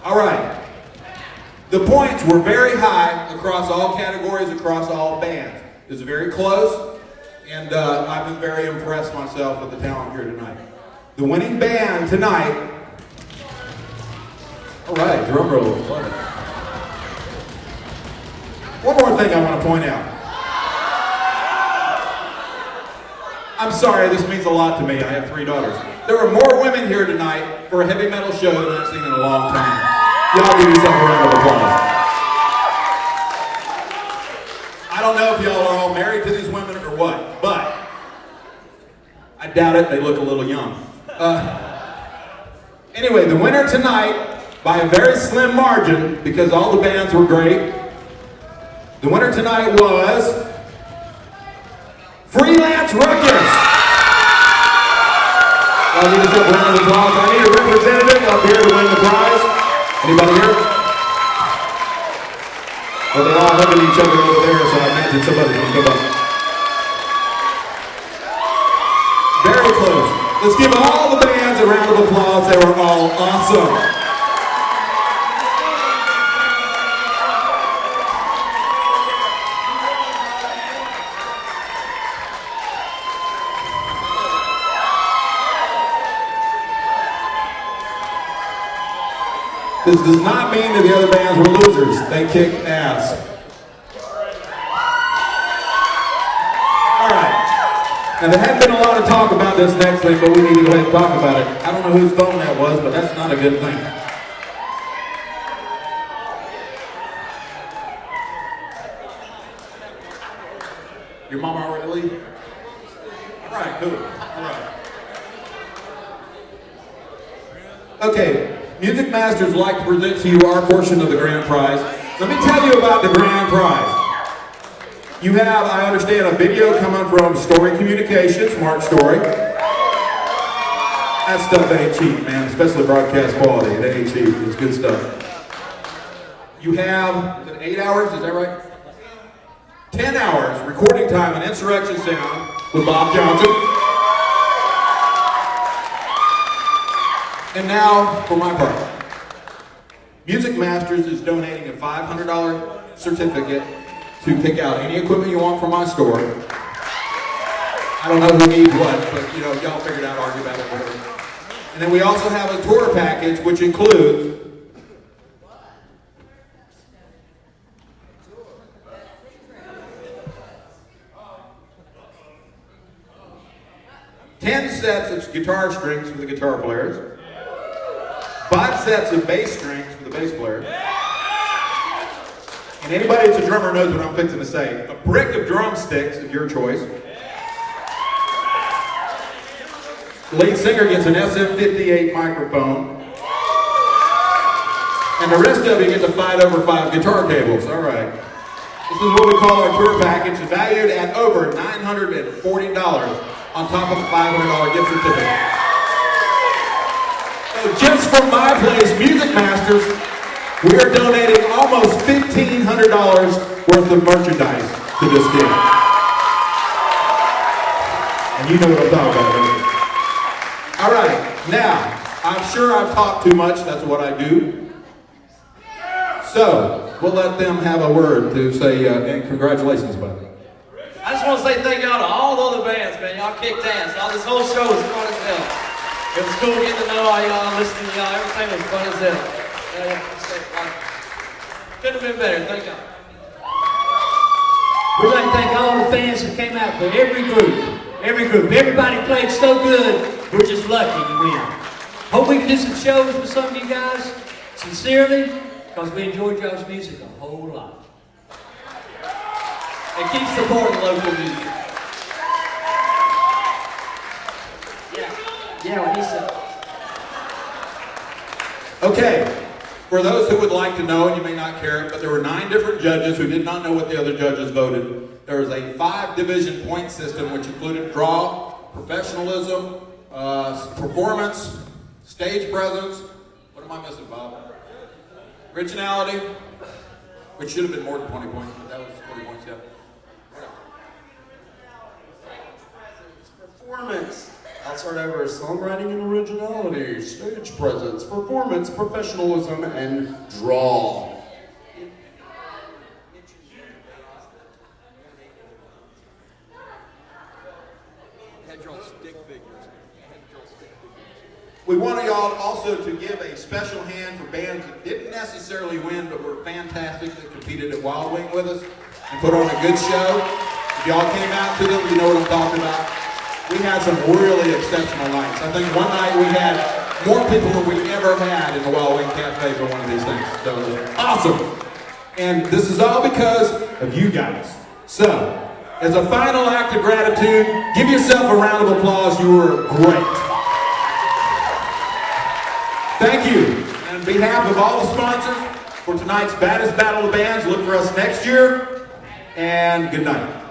All right. The points were very high across all categories, across all bands. It was very close, and I've been very impressed myself with the talent here tonight. The winning band tonight. All right, drum roll. Love it. One more thing I want to point out. I'm sorry, this means a lot to me. I have 3 daughters. There were more women here tonight for a heavy metal show than I've seen in a long time. Y'all give yourself a round of applause. I don't know if y'all are all married to these women or what, but I doubt it. They look a little young. Anyway, the winner tonight, by a very slim margin, because all the bands were great, the winner tonight was Freelance Ruckus. I'll give yourself a round of applause. I need a representative up here to win the prize. Anybody here? Well, they're all hugging each other over there, so I imagine somebody's going to come up. Very close. Let's give all the bands a round of applause. They were all awesome. This does not mean that the other bands were losers. They kicked ass. All right. Now, there had been a lot of talk about this next thing, but we need to go ahead and talk about it. I don't know whose phone that was, but that's not a good thing. Your mom already leave? All right, cool. All right. Okay. Music Masters would like to present to you our portion of the grand prize. Let me tell you about the grand prize. You have, I understand, a video coming from Story Communications, Mark Story. That stuff ain't cheap, man, especially broadcast quality. It ain't cheap, it's good stuff. You have, is it 8 hours, is that right? 10 hours recording time on Insurrection Sound with Bob Johnson. And now, for my part. Music Masters is donating a $500 certificate to pick out any equipment you want from my store. I don't know who needs what, but you know, y'all figure it out, argue about it, whatever. And then we also have a tour package, which includes ten sets of guitar strings for the guitar players. 5 sets of bass strings for the bass player. And anybody that's a drummer knows what I'm fixing to say. A brick of drumsticks of your choice. The lead singer gets an SM58 microphone. And the rest of you get to fight over 5 guitar cables. All right. This is what we call our tour package, valued at over $940 on top of the $500 gift certificate. So just from my place, Music Masters, we are donating almost $1,500 worth of merchandise to this kid. And you know what I'm talking about, don't you? All right, now, I'm sure I've talked too much, that's what I do. So, we'll let them have a word to say, and congratulations, buddy. I just want to say thank y'all to all the other bands, man. Y'all kicked ass. All this whole show was fun as hell. It was cool getting to know all y'all, listening to y'all. Everything was fun as hell. Couldn't have been better. Thank y'all. We'd like to thank all the fans that came out for every group. Every group. Everybody played so good, we're just lucky to win. Hope we can do some shows with some of you guys, sincerely, because we enjoyed y'all's music a whole lot. And keep supporting local music. Yeah, what he said. Okay, for those who would like to know, and you may not care, but there were 9 different judges who did not know what the other judges voted. There was a 5-division point system, which included draw, professionalism, performance, stage presence. What am I missing, Bob? Originality, which should have been more than 20 points, but that was 20 points, yeah. Performance. Outside over is songwriting and originality, stage presence, performance, professionalism, and draw. We want y'all also to give a special hand for bands that didn't necessarily win, but were fantastic, that competed at Wild Wing with us and put on a good show. If y'all came out to them, you know what I'm talking about. We had some really exceptional nights. I think one night we had more people than we ever had in the Wild Wing Cafe for one of these things. So it was awesome. And this is all because of you guys. So, as a final act of gratitude, give yourself a round of applause. You were great. Thank you. On behalf of all the sponsors for tonight's Baddest Battle of the Bands, look for us next year, and good night.